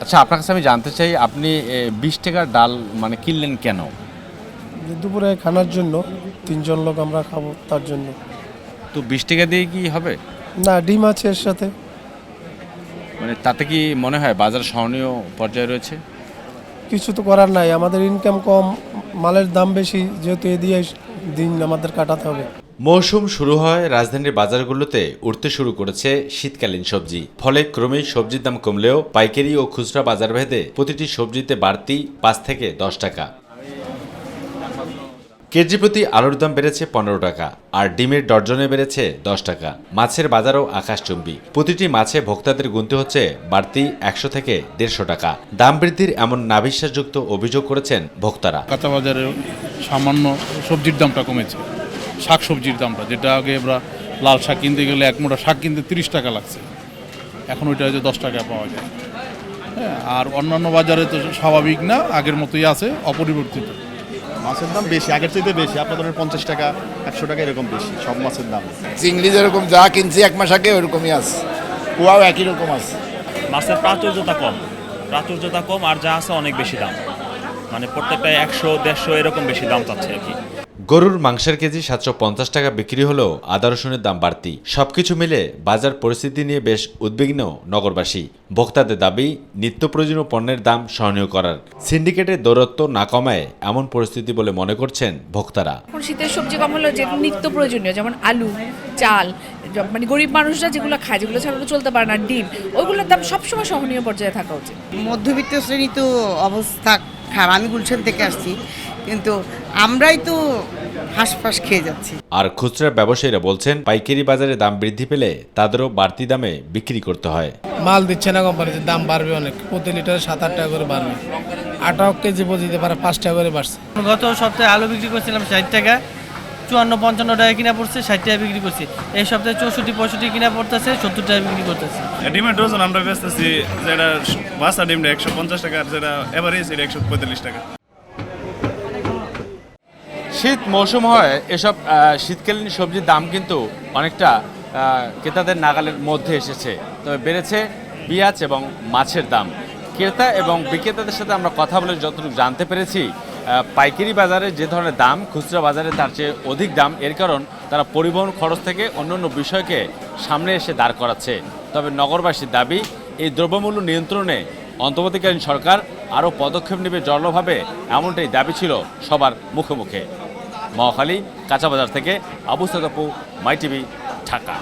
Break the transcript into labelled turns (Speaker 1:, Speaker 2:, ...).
Speaker 1: আচ্ছা, আপনার কাছে আমি জানতে চাই, আপনি 20 টাকার ডাল মানে কিনলেন কেন?
Speaker 2: দুপুরে খানার জন্য, 3 জন লোক আমরা খাবো তার জন্য।
Speaker 1: তো 20 টাকা দিয়ে কি হবে?
Speaker 2: না, ডিম আছে এর সাথে।
Speaker 1: মানে তাতে কি মনে হয় বাজার সহনীয় পর্যায়ে রয়েছে?
Speaker 2: কিছু তো করার নাই, আমাদের ইনকাম কম, মালের দাম বেশি, যেহেতু এ দিয়ে দিন আমাদের কাটাতে হবে।
Speaker 1: মৌসুম শুরু হয়, রাজধানীর বাজারগুলোতে উঠতে শুরু করেছে শীতকালীন সবজি। ফলে ক্রমেই সবজির দাম কমলেও পাইকারি ও খুচরা বাজার ভেদে প্রতিটি সবজিতে বাড়তি 5 থেকে 10 টাকা। কেজি প্রতি আলুর দাম বেড়েছে 15 টাকা, আর ডিমের ডর্জনে বেড়েছে 10 টাকা। মাছের বাজারও আকাশচুম্বী, প্রতিটি মাছে ভোক্তাদের গুনতে হচ্ছে বাড়তি 100 থেকে 150 টাকা। দাম বৃদ্ধির এমন নাভিশ্বাসযুক্ত অভিযোগ করেছেন ভোক্তারা।
Speaker 3: কাঁচা বাজারে সামান্য সবজির দামটা কমেছে, শাক সবজির দামটা, যেটা আগে আমরা লাল শাক কিনতে গেলে এক মোটা শাক কিনতে 30 টাকা লাগছে, এখন ওইটা যে 10 টাকা পাওয়া যায়। হ্যাঁ, আর অন্যান্য বাজারে তো স্বাভাবিক না, আগের মতোই আছে, অপরিবর্তিত।
Speaker 4: মাছের দাম বেশি, আগের চাইতে বেশি, আপনাদের 50 টাকা 100 টাকা এরকম বেশি সব মাছের দাম।
Speaker 5: চিংড়ি যেরকম যা কিনছি 1 মাস আগে ওরকমই আছে, কুয়াও একই রকম আছে।
Speaker 6: মাছের প্রাচুর্যতা কম আর যা আছে অনেক বেশি দাম, মানে প্রত্যেকটা 100-150 এরকম বেশি দাম চাচ্ছে আর কি।
Speaker 1: গরুর মাংসের কেজি 750 টাকা বিক্রি হলেও আদা রসুনের দাম বাড়তি। সবকিছু মিলে বাজার পরিস্থিতি নিয়ে বেশ উদ্বিগ্ন নগরবাসী। ভোক্তাদের দাবি নিত্য প্রয়োজনীয় পণ্যের দাম সহনীয় করার। সিন্ডিকেটের দৌরত্ব না কমায় এমন পরিস্থিতি বলে মনে করছেন ভোক্তারা।
Speaker 7: এখন শীতের সবজি কম হলো, যে নিত্য প্রয়োজনীয় যেমন আলু, চাল, মানে গরিব মানুষরা যেগুলো খায়, যেগুলো ছাড়া চলতে পারে না, ডিম, ওইগুলোর দাম সবসময় সহনীয় পর্যায়ে থাকা উচিত।
Speaker 8: মধ্যবিত্ত শ্রেণী তো অবস্থা খারাপ। আমি গুলশান থেকে আসছি, কিন্তু আমরাই তো হাঁসফাঁস খেয়ে যাচ্ছি।
Speaker 1: আর খুচরা ব্যবসায়ীরা বলছেন পাইকারি বাজারে দাম বৃদ্ধি পেলে তাদেরও বাড়তি দামে বিক্রি করতে হয়।
Speaker 2: মাল দিচ্ছে না কোম্পানিতে, দাম বাড়বে অনেক, প্রতি লিটারে 7-8 টাকা করে বাড়বে। আটাও কেজি দিতে পারে 5 টাকা করে বাড়ছে।
Speaker 9: গত সপ্তাহে আলু বিক্রি করছিলাম 60 টাকা, 54-55 টাকা কিনা পড়ছে, 60 টাকা বিক্রি করছি। এই সপ্তাহে 64-65 কিনা পড়তেছে, 70 টাকা বিক্রি করতেছে।
Speaker 3: ডিমের ডজন আমরা বেচতেছি, যেটা বাসা ডিমটা 150 টাকা, আর যেটা এভারেজ এটা 145 টাকা।
Speaker 1: শীত মৌসুম হয়, এসব শীতকালীন সবজির দাম কিন্তু অনেকটা ক্রেতাদের নাগালের মধ্যে এসেছে। তবে বেড়েছে পেঁয়াজ এবং মাছের দাম। ক্রেতা এবং বিক্রেতাদের সাথে আমরা কথা বলে যতটুকু জানতে পেরেছি, পাইকারি বাজারে যে ধরনের দাম খুচরা বাজারে তার চেয়ে অধিক দাম। এর কারণ তারা পরিবহন খরচ থেকে অন্যান্য বিষয়কে সামনে এসে দাঁড় করাচ্ছে। তবে নগরবাসীর দাবি, এই দ্রব্যমূল্য নিয়ন্ত্রণে অন্তর্বর্তীকালীন সরকার আরও পদক্ষেপ নেবে জোরালোভাবে, এমনটাই দাবি ছিল সবার মুখে মুখে। মহাখালী কাঁচাবাজার থেকে আবু সাদাপু, মাই টিভি, ঢাকা।